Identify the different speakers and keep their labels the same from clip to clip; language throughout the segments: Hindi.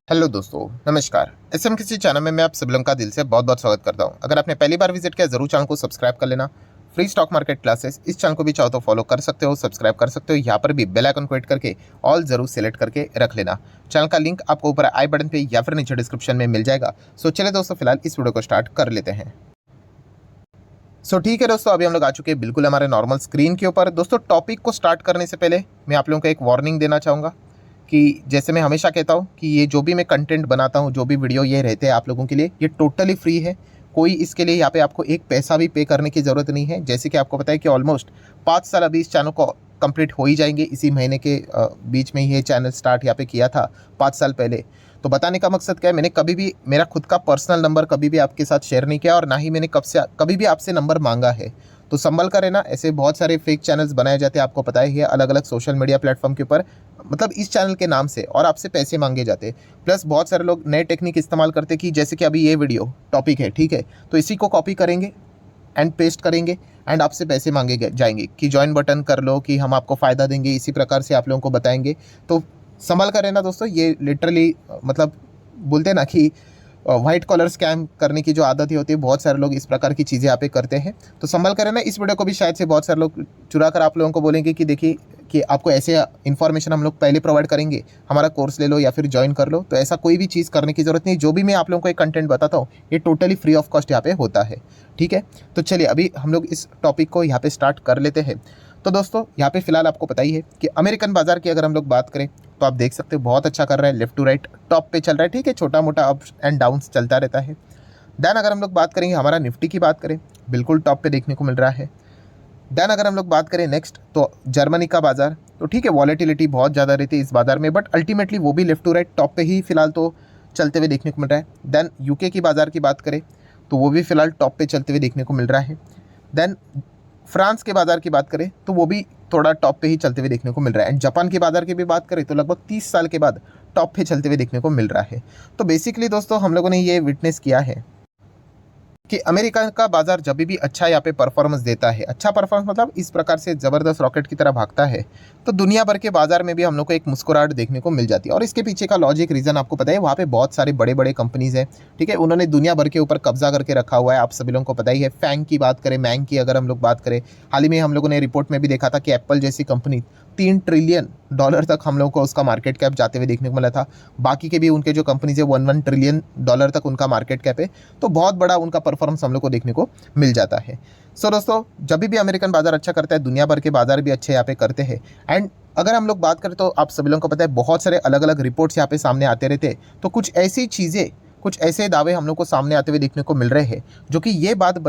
Speaker 1: हेलो दोस्तों, नमस्कार। एसएम किसी चैनल में मैं आप सभी लोगों का दिल से बहुत बहुत स्वागत करता हूं। अगर आपने पहली बार विजिट किया जरूर चैनल को सब्सक्राइब कर लेना। फ्री स्टॉक मार्केट क्लासेस इस चैनल को भी चाहो तो फॉलो कर सकते हो, सब्सक्राइब कर सकते हो। यहाँ पर भी बेल आइकन को हिट करके ऑल जरूर सेलेक्ट करके रख लेना। चैनल का लिंक आपको ऊपर आई बटन पे या फिर नीचे डिस्क्रिप्शन में मिल जाएगा। सो चले दोस्तों, फिलहाल इस वीडियो को स्टार्ट कर लेते हैं। ठीक है दोस्तों, अभी हम लोग आ चुके हैं बिल्कुल हमारे नॉर्मल स्क्रीन के ऊपर। दोस्तों, टॉपिक को स्टार्ट करने से पहले मैं आप लोगों को एक वार्निंग देना चाहूँगा कि जैसे मैं हमेशा कहता हूँ कि ये जो भी मैं कंटेंट बनाता हूँ, जो भी वीडियो ये रहते हैं आप लोगों के लिए, ये टोटली फ्री है। कोई इसके लिए यहाँ पे आपको एक पैसा भी पे करने की ज़रूरत नहीं है। जैसे कि आपको पता है कि ऑलमोस्ट 5 साल अभी इस चैनल को कंप्लीट हो ही जाएंगे। इसी महीने के बीच में ही ये चैनल स्टार्ट यहाँ पे किया था 5 साल पहले। तो बताने का मकसद क्या है, मैंने कभी भी मेरा खुद का पर्सनल नंबर कभी भी आपके साथ शेयर नहीं किया और ना ही मैंने कभी भी आपसे नंबर मांगा है। तो संभल कर है ना, ऐसे बहुत सारे फेक चैनल्स बनाए जाते हैं, आपको पता ही है, अलग अलग सोशल मीडिया प्लेटफॉर्म के ऊपर, मतलब इस चैनल के नाम से, और आपसे पैसे मांगे जाते हैं। प्लस बहुत सारे लोग नए टेक्निक इस्तेमाल करते कि जैसे कि अभी ये वीडियो टॉपिक है, ठीक है, तो इसी को कॉपी करेंगे एंड पेस्ट करेंगे एंड आपसे पैसे मांगे जाएंगे कि ज्वाइन बटन कर लो, कि हम आपको फ़ायदा देंगे, इसी प्रकार से आप लोगों को बताएंगे। तो संभल कर है ना दोस्तों, ये लिटरली मतलब बोलते हैं ना कि व्हाइट कॉलर स्कैम करने की जो आदत ही होती है, बहुत सारे लोग इस प्रकार की चीज़ें यहाँ पे करते हैं। तो संभल कर है ना, इस वीडियो को भी शायद से बहुत सारे लोग चुरा कर आप लोगों को बोलेंगे कि देखिए कि आपको ऐसे इन्फॉर्मेशन हम लोग पहले प्रोवाइड करेंगे, हमारा कोर्स ले लो या फिर ज्वाइन कर लो। तो ऐसा कोई भी चीज़ करने की ज़रूरत नहीं। जो भी मैं आप लोगों को एक कंटेंट बताता हूँ, ये टोटली फ्री ऑफ कॉस्ट यहाँ पे होता है, ठीक है। तो चलिए अभी हम लोग इस टॉपिक को यहाँ पे स्टार्ट कर लेते हैं। तो दोस्तों, यहाँ पे फिलहाल आपको पता ही है कि अमेरिकन बाजार की अगर हम लोग बात करें तो आप देख सकते हो बहुत अच्छा कर रहा है, लेफ्ट टू राइट टॉप पे चल रहा है, ठीक है। छोटा मोटा अप्स एंड डाउन्स चलता रहता है। देन अगर हम लोग बात करेंगे हमारा निफ्टी की बात करें, बिल्कुल टॉप पे देखने को मिल रहा है। देन अगर हम लोग बात करें नेक्स्ट, तो जर्मनी का बाजार, तो ठीक है, वॉलेटिलिटी बहुत ज़्यादा रहती है इस बाजार में, बट अल्टीमेटली वो भी लेफ्ट टू राइट टॉप पे ही फिलहाल तो चलते हुए देखने को मिल रहा है। देन यूके की बाजार की बात करें तो वो भी फिलहाल टॉप पे चलते हुए देखने को मिल रहा है। देन फ्रांस के बाजार की बात करें तो वो भी थोड़ा टॉप पे ही चलते हुए देखने को मिल रहा है। एंड जापान के बाजार की भी बात करें तो लगभग 30 साल के बाद टॉप पे चलते हुए देखने को मिल रहा है। तो बेसिकली दोस्तों, हम लोगों ने ये विटनेस किया है कि अमेरिका का बाजार जब भी अच्छा यहाँ पे परफॉर्मेंस देता है, अच्छा परफॉर्मेंस मतलब इस प्रकार से ज़बरदस्त रॉकेट की तरह भागता है, तो दुनिया भर के बाजार में भी हम लोग को एक मुस्कुराहट देखने को मिल जाती है। और इसके पीछे का लॉजिक रीज़न आपको पता है, वहाँ पे बहुत सारे बड़े बड़े कंपनीज़ हैं, ठीक है, उन्होंने दुनिया भर के ऊपर कब्जा करके रखा हुआ है। आप सभी लोगों को पता ही है। फैंग की बात करें, मैंग की अगर हम लोग बात करें, हाल ही में हम लोगों ने रिपोर्ट में भी देखा था कि एप्पल जैसी कंपनी $3 ट्रिलियन तक हम लोग को उसका मार्केट कैप जाते हुए देखने को मिला था। बाकी के भी उनके जो कंपनीज है $1 ट्रिलियन तक उनका मार्केट कैप है। तो बहुत बड़ा उनका परफॉर्मेंस हम लोग को देखने को मिल जाता है। सो दोस्तों, जब भी अमेरिकन बाजार अच्छा करता है, दुनिया भर के बाजार भी अच्छे यहाँ पे करते हैं। एंड अगर हम लोग बात करें तो आप सभी लोगों को पता है बहुत सारे अलग अलग रिपोर्ट्स यहाँ पे सामने आते रहते हैं। तो कुछ ऐसी चीज़ें, कुछ ऐसे दावे हम लोग को सामने आते हुए देखने को मिल रहे हैं जो कि ये बात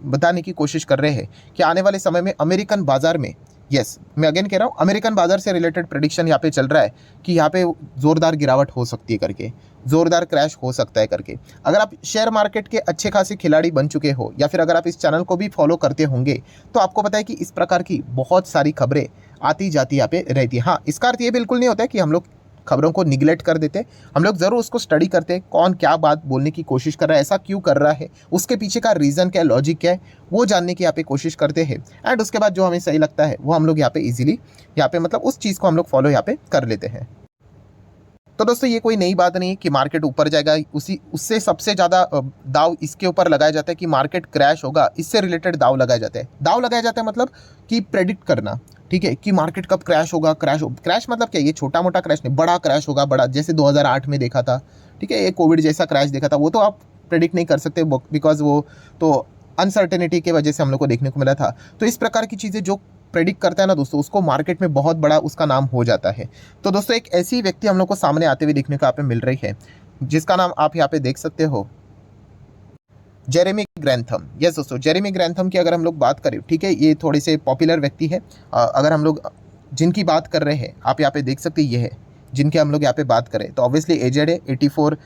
Speaker 1: बताने की कोशिश कर रहे हैं कि आने वाले समय में अमेरिकन बाजार में, यस मैं अगेन कह रहा हूँ, अमेरिकन बाजार से रिलेटेड प्रेडिक्शन यहाँ पे चल रहा है कि यहाँ पे ज़ोरदार गिरावट हो सकती है करके, ज़ोरदार क्रैश हो सकता है करके। अगर आप शेयर मार्केट के अच्छे खासे खिलाड़ी बन चुके हो या फिर अगर आप इस चैनल को भी फॉलो करते होंगे तो आपको पता है कि इस प्रकार की बहुत सारी खबरें आती जाती यहाँ पे रहती है। हाँ, इसका अर्थ ये बिल्कुल नहीं होता है कि हम लोग खबरों को निगलेक्ट कर देते। हम लोग ज़रूर उसको स्टडी करते हैं, कौन क्या बात बोलने की कोशिश कर रहा है, ऐसा क्यों कर रहा है, उसके पीछे का रीज़न क्या है, लॉजिक क्या है, वो जानने की यहाँ पे कोशिश करते हैं। एंड उसके बाद जो हमें सही लगता है वो हम लोग यहाँ पे इजीली यहाँ पे मतलब उस चीज़ को हम लोग फॉलो यहाँ पे कर लेते हैं। तो दोस्तों, ये कोई नई बात नहीं है कि मार्केट ऊपर जाएगा, उससे सबसे ज़्यादा दाव इसके ऊपर लगाया जाता है कि मार्केट क्रैश होगा, इससे रिलेटेड दाव लगाया जाता है। दाव लगाया जाता है मतलब कि प्रेडिक्ट करना, ठीक है, कि मार्केट कब क्रैश होगा। क्रैश मतलब क्या, ये छोटा मोटा क्रैश नहीं, बड़ा क्रैश होगा, बड़ा, जैसे 2008 में देखा था, ठीक है, ये कोविड जैसा क्रैश देखा था। वो तो आप प्रेडिक्ट नहीं कर सकते बिकॉज वो तो अनसर्टेनिटी की वजह से हम लोग को देखने को मिला था। तो इस प्रकार की चीज़ें जो प्रेडिक्ट करता है ना दोस्तों, उसको मार्केट में बहुत बड़ा उसका नाम हो जाता है। तो दोस्तों, एक ऐसी व्यक्ति हम लोग को सामने आते हुए देखने को यहाँ पे मिल रही है जिसका नाम आप यहाँ पे देख सकते हो, जेरेमी ग्रैंथम। यस दोस्तों, जेरेमी ग्रैंथम की अगर हम लोग बात करें, ठीक है, ये थोड़े से पॉपुलर व्यक्ति है। अगर हम लोग जिनकी बात कर रहे हैं, आप यहाँ पे देख सकते हैं, ये है जिनके हम लोग यहाँ पे बात करें, तो ऑब्वियसली एजेड है, 84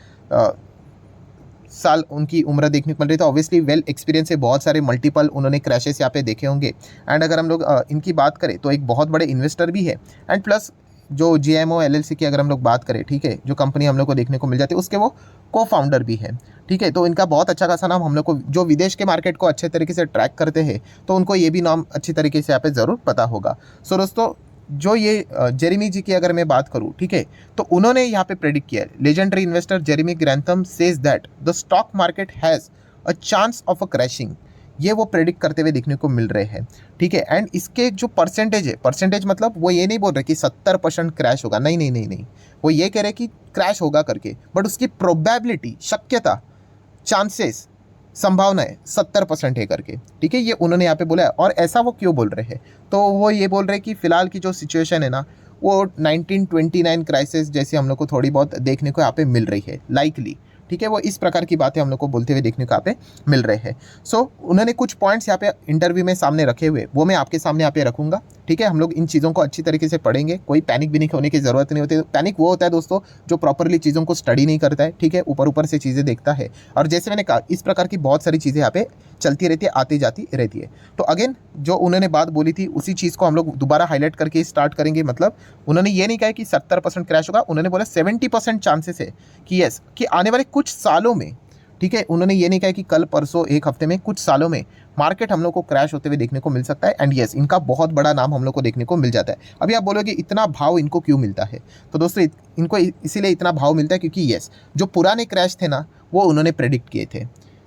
Speaker 1: साल उनकी उम्र देखने को मिल रही है। तो ऑब्वियसली वेल एक्सपीरियंस है, बहुत सारे मल्टीपल उन्होंने क्रैशेस यहाँ पे देखे होंगे। एंड अगर हम लोग इनकी बात करें तो एक बहुत बड़े इन्वेस्टर भी है। एंड प्लस जो GMO LLC की अगर हम लोग बात करें, ठीक है, जो कंपनी हम लोग को देखने को मिल जाती है, उसके वो को फाउंडर भी है, ठीक है। तो इनका बहुत अच्छा खासा नाम हम लोग को, जो विदेश के मार्केट को अच्छे तरीके से ट्रैक करते हैं, तो उनको ये भी नाम अच्छी तरीके से यहाँ पे ज़रूर पता होगा। सो दोस्तों, जो ये जेरेमी जी की अगर मैं बात करूं, ठीक है, तो उन्होंने यहाँ पे प्रेडिक्ट किया है। Legendary investor Jeremy Grantham says that the stock market has a chance of a crashing. ये वो प्रेडिक्ट करते हुए देखने को मिल रहे हैं, ठीक है। एंड इसके जो परसेंटेज है, परसेंटेज मतलब वो ये नहीं बोल रहे कि 70% क्रैश होगा, नहीं नहीं नहीं नहीं, वो ये कह रहे कि क्रैश होगा करके, बट उसकी प्रोबेबिलिटी, शक्यता, चांसेस, संभावनाएं 70% है करके, ठीक है। ये उन्होंने यहाँ पे बोला है। और ऐसा वो क्यों बोल रहे हैं? तो वो ये बोल रहे हैं कि फिलहाल की जो सिचुएशन है ना, वो 1929 क्राइसिस जैसी हम लोग को थोड़ी बहुत देखने को यहाँ पे मिल रही है, लाइकली, ठीक है। वो इस प्रकार की बातें हम लोग को बोलते हुए देखने को यहाँ पे मिल रहे हैं। सो उन्होंने कुछ पॉइंट्स यहाँ पे इंटरव्यू में सामने रखे हुए, वो मैं आपके सामने यहाँ पे रखूंगा, ठीक है। हम लोग इन चीज़ों को अच्छी तरीके से पढ़ेंगे, कोई पैनिक भी नहीं होने की ज़रूरत नहीं होती। पैनिक वो होता है दोस्तों जो प्रॉपरली चीज़ों को स्टडी नहीं करता है, ठीक है, ऊपर ऊपर से चीज़ें देखता है। और जैसे मैंने कहा, इस प्रकार की बहुत सारी चीज़ें यहाँ पे चलती रहती है, आती जाती रहती है। तो अगेन जो उन्होंने बात बोली थी उसी चीज़ को हम लोग दोबारा हाईलाइट करके स्टार्ट करेंगे। मतलब उन्होंने ये नहीं कहा कि 70% क्रैश होगा, उन्होंने बोला 70% चांसेस है कि यस, कि आने वाले कुछ सालों में, ठीक है। उन्होंने ये नहीं कहा कि कल परसों, एक हफ्ते में, कुछ सालों में मार्केट हम लोग को क्रैश होते हुए देखने को मिल सकता है। एंड यस, इनका बहुत बड़ा नाम हम लोग को देखने को मिल जाता है। अभी आप बोलोगे इतना भाव इनको क्यों मिलता है? तो दोस्तों इनको इसीलिए इतना भाव मिलता है क्योंकि यस, जो पुराने क्रैश थे ना, वो उन्होंने प्रेडिक्ट किए थे,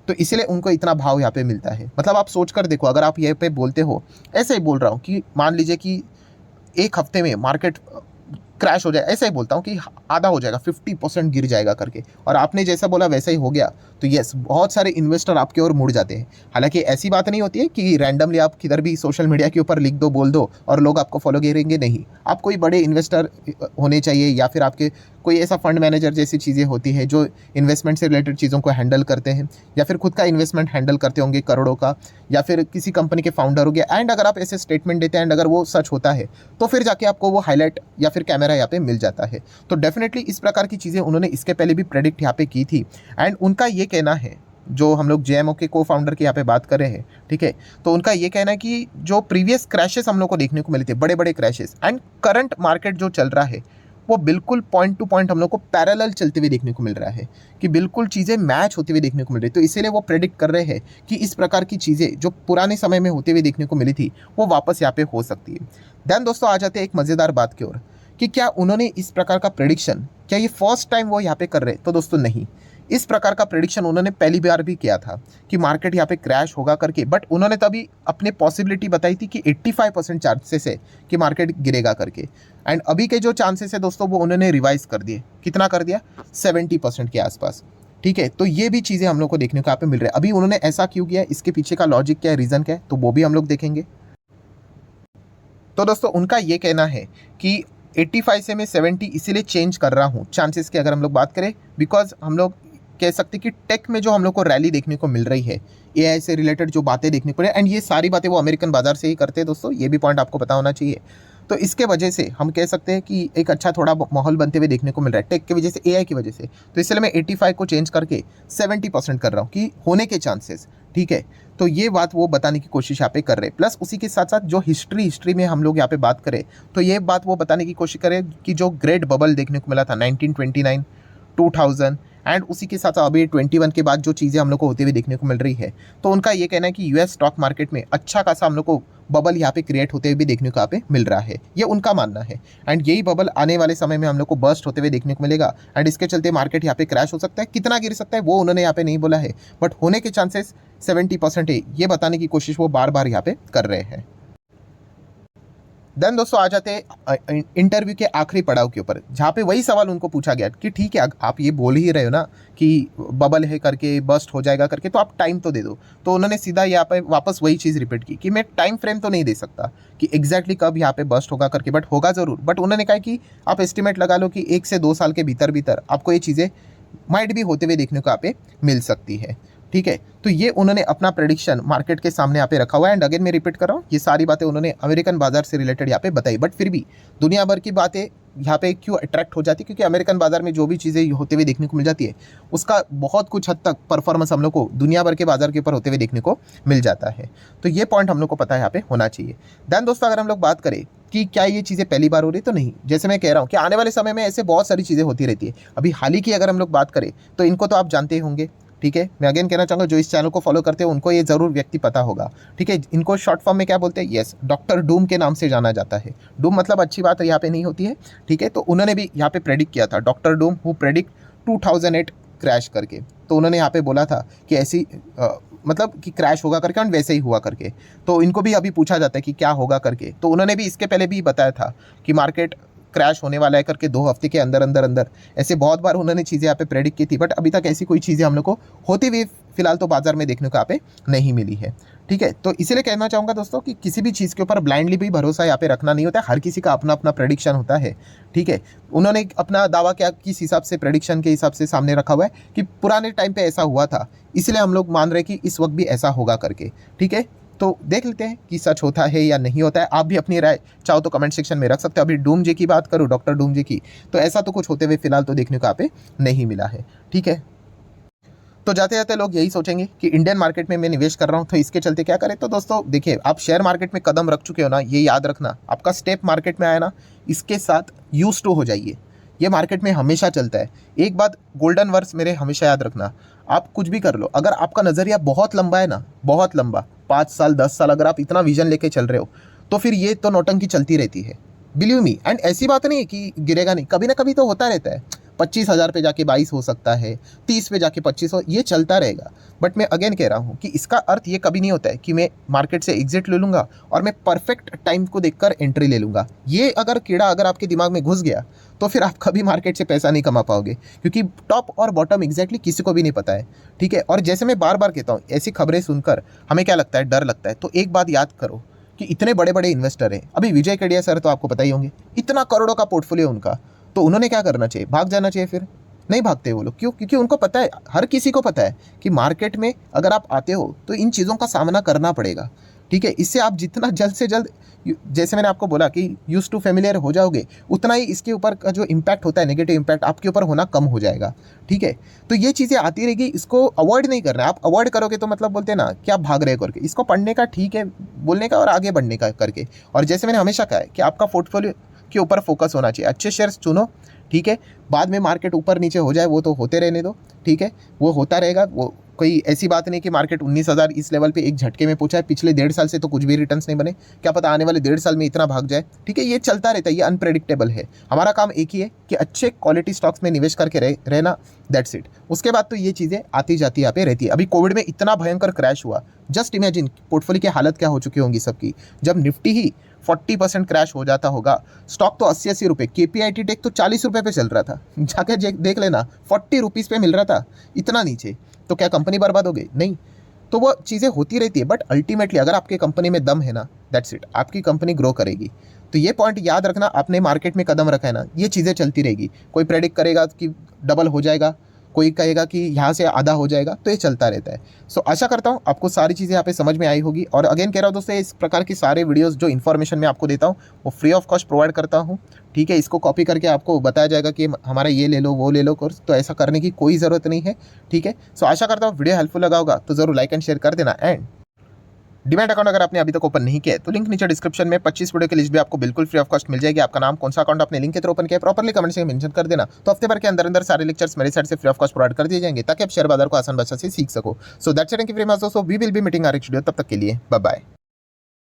Speaker 1: तो इसीलिए उनको इतना भाव यहाँ पे मिलता है। मतलब आप सोच कर देखो, अगर आप ये पे बोलते हो, ऐसे ही बोल रहा हूँ कि मान लीजिए कि एक हफ्ते में मार्केट क्रैश हो जाए, ऐसा ही बोलता हूँ कि आधा हो जाएगा, 50% गिर जाएगा करके, और आपने जैसा बोला वैसा ही हो गया, तो यस, बहुत सारे इन्वेस्टर आपकी ओर मुड़ जाते हैं। हालांकि ऐसी बात नहीं होती है कि रैंडमली आप किधर भी सोशल मीडिया के ऊपर लिख दो, बोल दो और लोग आपको फॉलो करेंगे, नहीं। आप कोई बड़े इन्वेस्टर होने चाहिए, या फिर आपके कोई ऐसा फंड मैनेजर जैसी चीज़ें होती है जो इन्वेस्टमेंट से रिलेटेड चीज़ों को हैंडल करते हैं, या फिर खुद का इन्वेस्टमेंट हैंडल करते होंगे करोड़ों का, या फिर किसी कंपनी के फाउंडर हो गया। एंड अगर आप ऐसे स्टेटमेंट देते हैं एंड अगर वो सच होता है, तो फिर जाके आपको वो हाईलाइट या फिर कैमरा यहाँ पे मिल जाता है। तो डेफिनेटली इस प्रकार की चीज़ें उन्होंने इसके पहले भी प्रेडिक्ट यहाँ पे की थी। एंड उनका ये कहना है, जो हम लोग जेएमओ के को फाउंडर की यहाँ पे बात कर रहे हैं, ठीक है, तो उनका ये कहना है कि जो प्रीवियस क्रैशेस हम लोग को देखने को मिले थे, बड़े बड़े क्रैशेस, एंड करंट मार्केट जो चल रहा है, वो बिल्कुल पॉइंट टू पॉइंट हम लोग को पैरेलल चलते हुए देखने को मिल रहा है, कि बिल्कुल चीज़ें मैच होती हुई देखने को मिल रही है। तो इसीलिए वो प्रेडिक्ट कर रहे हैं कि इस प्रकार की चीज़ें जो पुराने समय में होते हुए देखने को मिली थी, वो वापस यहाँ पे हो सकती है। देन दोस्तों आ जाते हैं एक मज़ेदार बात की ओर, कि क्या उन्होंने इस प्रकार का प्रेडिक्शन, क्या ये फर्स्ट टाइम वो यहाँ पे कर रहे? तो दोस्तों नहीं, इस प्रकार का प्रेडिक्शन उन्होंने पहली बार भी किया था कि मार्केट यहाँ पे क्रैश होगा करके, बट उन्होंने तभी अपने पॉसिबिलिटी बताई थी कि 85% चांसेस है कि मार्केट गिरेगा करके। एंड अभी के जो चांसेस है दोस्तों, वो उन्होंने रिवाइज कर दिए। कितना कर दिया? 70% के आसपास, ठीक है। तो ये भी चीज़ें हम लोग को देखने को यहाँ पे मिल रही है। अभी उन्होंने ऐसा क्यों किया, इसके पीछे का लॉजिक क्या है, रीज़न क्या है, तो वो भी हम लोग देखेंगे। तो दोस्तों उनका ये कहना है कि 85 से मैं 70 इसीलिए चेंज कर रहा हूँ चांसेस की, अगर हम लोग बात करें, बिकॉज हम लोग कह सकते कि टेक में जो हम लोग को रैली देखने को मिल रही है, एआई से रिलेटेड जो बातें देखने को मिल रही है, एंड ये सारी बातें वो अमेरिकन बाजार से ही करते हैं दोस्तों, ये भी पॉइंट आपको पता होना चाहिए। तो इसके वजह से हम कह सकते हैं कि एक अच्छा थोड़ा माहौल बनते हुए देखने को मिल रहा है टेक की वजह से, एआई की वजह से। तो इसलिए मैं 85 को चेंज करके 70% कर रहा हूँ कि होने के चांसेस, ठीक है। तो ये बात वो बताने की कोशिश यहाँ पे कर रहे हैं। प्लस उसी के साथ साथ जो हिस्ट्री में हम लोग यहाँ पे बात करें, तो ये बात वो बताने की कोशिश करें कि जो ग्रेट बबल देखने को मिला था 1929, 2000, एंड उसी के साथ साथ अभी 21 के बाद जो चीज़ें हम लोग को होते हुए देखने को मिल रही है, तो उनका ये कहना है कि यूएस स्टॉक मार्केट में अच्छा खासा हम लोग को बबल यहाँ पे क्रिएट होते हुए भी देखने को यहाँ पे मिल रहा है, ये उनका मानना है। एंड यही बबल आने वाले समय में हम लोग को बर्स्ट होते हुए देखने को मिलेगा, एंड इसके चलते मार्केट यहाँ पे क्रैश हो सकता है। कितना गिर सकता है वो उन्होंने यहाँ पे नहीं बोला है, बट होने के चांसेस 70% है, ये बताने की कोशिश वो बार बार यहाँ पे कर रहे हैं। देन दोस्तों आ जाते हैं इंटरव्यू के आखिरी पड़ाव के ऊपर, जहाँ पे वही सवाल उनको पूछा गया कि ठीक है, आप ये बोल ही रहे हो ना कि बबल है करके, बस्ट हो जाएगा करके, तो आप टाइम तो दे दो। तो उन्होंने सीधा यहाँ पे वापस वही चीज़ रिपीट की कि मैं टाइम फ्रेम तो नहीं दे सकता कि एग्जैक्टली कब यहाँ पे बस्ट होगा करके, बट होगा ज़रूर। बट उन्होंने कहा कि आप एस्टिमेट लगा लो कि 1 से 2 साल के भीतर भीतर आपको ये चीज़ें माइट भी होते हुए देखने को यहाँ पे मिल सकती है, ठीक है। तो ये उन्होंने अपना प्रेडिक्शन मार्केट के सामने यहाँ पे रखा हुआ है। एंड अगेन मैं रिपीट कर रहा हूँ, ये सारी बातें उन्होंने अमेरिकन बाजार से रिलेटेड यहाँ पे बताई, बट फिर भी दुनिया भर की बातें यहाँ पे क्यों अट्रैक्ट हो जाती है, क्योंकि अमेरिकन बाजार में जो भी चीज़ें होते हुए देखने को मिल जाती है, उसका बहुत कुछ हद तक परफॉर्मेंस हम लोग को दुनिया भर के बाजार के ऊपर होते हुए देखने को मिल जाता है। तो ये पॉइंट हम लोग को पता है यहाँ पे होना चाहिए। देन दोस्तों अगर हम लोग बात करें कि क्या ये चीज़ें पहली बार हो रही, तो नहीं। जैसे मैं कह रहा हूँ कि आने वाले समय में ऐसे बहुत सारी चीज़ें होती रहती है। अभी हाल ही की अगर हम लोग बात करें, तो इनको तो आप जानते ही होंगे, ठीक है, मैं अगेन कहना चाहूँगा जो इस चैनल को फॉलो करते हो उनको ये ज़रूर व्यक्ति पता होगा, ठीक है। इनको शॉर्ट फॉर्म में क्या बोलते हैं, यस, डॉक्टर डूम के नाम से जाना जाता है। डूम मतलब अच्छी बात यहाँ पे नहीं होती है, ठीक है। तो उन्होंने भी यहाँ पे प्रेडिक्ट किया था, doctor Doom who predict 2008 crash करके। तो उन्होंने यहाँ पे बोला था कि ऐसी मतलब कि क्रैश होगा करके, और वैसे ही हुआ करके। तो इनको भी अभी पूछा जाता है कि क्या होगा करके। तो उन्होंने भी इसके पहले भी बताया था कि मार्केट क्रैश होने वाला है करके 2 हफ्ते के अंदर अंदर अंदर। ऐसे बहुत बार उन्होंने चीज़ें यहाँ पे प्रेडिक्ट की थी, बट अभी तक ऐसी कोई चीज़ें हम लोग को होती हुई फिलहाल तो बाजार में देखने को यहाँ पे नहीं मिली है, ठीक है। तो इसीलिए कहना चाहूँगा दोस्तों कि किसी भी चीज़ के ऊपर ब्लाइंडली भी भरोसा यहाँ पे रखना नहीं होता है। हर किसी का अपना अपना प्रेडिक्शन होता है, ठीक है। उन्होंने अपना दावा क्या किस हिसाब से प्रेडिक्शन के हिसाब से सामने रखा हुआ है कि पुराने टाइम पे ऐसा हुआ था, इसलिए हम लोग मान रहे हैं कि इस वक्त भी ऐसा होगा करके, ठीक है। तो देख लेते हैं कि सच होता है या नहीं होता है। आप भी अपनी राय चाहो तो कमेंट सेक्शन में रख सकते हो। अभी डूम जी की बात करूँ, डॉक्टर डूम जी की, तो ऐसा तो कुछ होते हुए फिलहाल तो देखने को यहाँ पे नहीं मिला है, ठीक है। तो जाते जाते लोग यही सोचेंगे कि इंडियन मार्केट में मैं निवेश कर रहा हूँ, तो इसके चलते क्या करें। तो दोस्तों देखिए, आप शेयर मार्केट में कदम रख चुके हो ना, ये याद रखना, आपका स्टेप मार्केट में आया ना, इसके साथ यूज टू हो जाइए। ये मार्केट में हमेशा चलता है। एक बात गोल्डन वर्ड्स मेरे हमेशा याद रखना, आप कुछ भी कर लो, अगर आपका नज़रिया बहुत लंबा है ना, बहुत लंबा, 5 साल 10 साल अगर आप इतना विजन लेके चल रहे हो, तो फिर ये तो नौटंकी चलती रहती है, बिलीव मी। एंड ऐसी बात नहीं है कि गिरेगा नहीं, कभी ना कभी तो होता रहता है। 25,000 पे जाके 22 हो सकता है, 30 पे जाके 25 हो, ये चलता रहेगा। बट मैं अगेन कह रहा हूँ कि इसका अर्थ ये कभी नहीं होता है कि मैं मार्केट से एग्जिट ले लूँगा और मैं परफेक्ट टाइम को देखकर एंट्री ले लूँगा। ये अगर कीड़ा अगर आपके दिमाग में घुस गया तो फिर आप कभी मार्केट से पैसा नहीं कमा पाओगे, क्योंकि टॉप और बॉटम एग्जैक्टली किसी को भी नहीं पता है, ठीक है। और जैसे मैं बार बार कहता हूँ, ऐसी खबरें सुनकर हमें क्या लगता है, डर लगता है। तो एक बात याद करो कि इतने बड़े बड़े इन्वेस्टर हैं, अभी विजय केडिया सर तो आपको पता ही होंगे, इतना करोड़ों का पोर्टफोलियो उनका, तो उन्होंने क्या करना चाहिए, भाग जाना चाहिए? फिर नहीं भागते वो लोग, क्यों? क्योंकि उनको पता है, हर किसी को पता है कि मार्केट में अगर आप आते हो तो इन चीज़ों का सामना करना पड़ेगा, ठीक है। इससे आप जितना जल्द से जल्द, जैसे मैंने आपको बोला कि यूज टू फेमिलियर हो जाओगे, उतना ही इसके ऊपर का जो इम्पैक्ट होता है, नेगेटिव इम्पैक्ट आपके ऊपर होना कम हो जाएगा, ठीक है। तो ये चीज़ें आती रहेगी, इसको अवॉइड नहीं करना है। आप अवॉइड करोगे तो मतलब बोलते हैं ना कि आप भाग रहे हो करके, इसको पढ़ने का, ठीक है, बोलने का और आगे बढ़ने का करके। और जैसे मैंने हमेशा कहा है कि आपका पोर्टफोलियो के ऊपर फोकस होना चाहिए, अच्छे शेयर्स चुनो, ठीक है। बाद में मार्केट ऊपर नीचे हो जाए वो तो होते रहने दो, ठीक है, वो होता रहेगा। वो कोई ऐसी बात नहीं कि मार्केट 19,000 इस लेवल पे एक झटके में पहुंचा है, पिछले 1.5 साल से तो कुछ भी रिटर्न्स नहीं बने, क्या पता आने वाले 1.5 साल में इतना भाग जाए, ठीक है। ये चलता रहता है, ये अनप्रेडिक्टेबल है। हमारा काम एक ही है कि अच्छे क्वालिटी स्टॉक्स में निवेश करके रहना, दैट्स इट। उसके बाद तो ये चीज़ें आती जाती यहाँ पे रहती है। अभी कोविड में इतना भयंकर क्रैश हुआ, जस्ट इमेजिन पोर्टफोलियो की हालत क्या हो चुकी होंगी सबकी। जब निफ्टी ही 40% क्रैश हो जाता होगा, स्टॉक तो 80-80 रुपये, KPIT टेक तो 40 रुपये पे चल रहा था, जाके देख लेना, 40 रुपीज़ पे मिल रहा था, इतना नीचे। तो क्या कंपनी बर्बाद हो गई? नहीं। तो वो चीज़ें होती रहती है, बट अल्टीमेटली अगर आपके कंपनी में दम है ना, दैट्स इट, आपकी कंपनी ग्रो करेगी। तो ये पॉइंट याद रखना, आपने मार्केट में कदम रखा है ना, ये चीज़ें चलती रहेगी। कोई प्रेडिक्ट करेगा कि डबल हो जाएगा, कोई कहेगा कि यहाँ से आधा हो जाएगा, तो ये चलता रहता है। सो आशा करता हूँ आपको सारी चीज़ें यहाँ पे समझ में आई होगी। और अगेन कह रहा हूँ दोस्तों, इस प्रकार की सारे वीडियोस जो इन्फॉर्मेशन मैं आपको देता हूँ वो फ्री ऑफ कॉस्ट प्रोवाइड करता हूँ, ठीक है। इसको कॉपी करके आपको बताया जाएगा कि हमारा ये ले लो वो ले लो कोर्स, तो ऐसा करने की कोई ज़रूरत नहीं है, ठीक है। सो आशा करता हूँ वीडियो हेल्पफुल लगा होगा, तो ज़रूर लाइक एंड शेयर कर देना। एंड डिमैट अकाउंट अगर आपने अभी तक ओपन नहीं किया है तो लिंक नीचे डिस्क्रिप्शन में 25 वीडियो की लिस्ट भी आपको बिल्कुल फ्री ऑफ कॉस्ट मिल जाएगी। आपका नाम, कौन सा अकाउंट आपने लिंक के थ्रू ओपन किया, प्रॉपर्ली कमेंट से मेंशन कर देना। तो हफ्ते भर के अंदर अंदर सारे लेक्चर्स मेरे साइड से फ्री ऑफ कॉस्ट प्रोवाइड कर दिए जाएंगे, ताकि आप शेयर बाजार को आसान भाषा से सीख सको। So that's it, thank you very much दोस्तों, we will be meeting our next video, तब तक के लिए बाय बाय।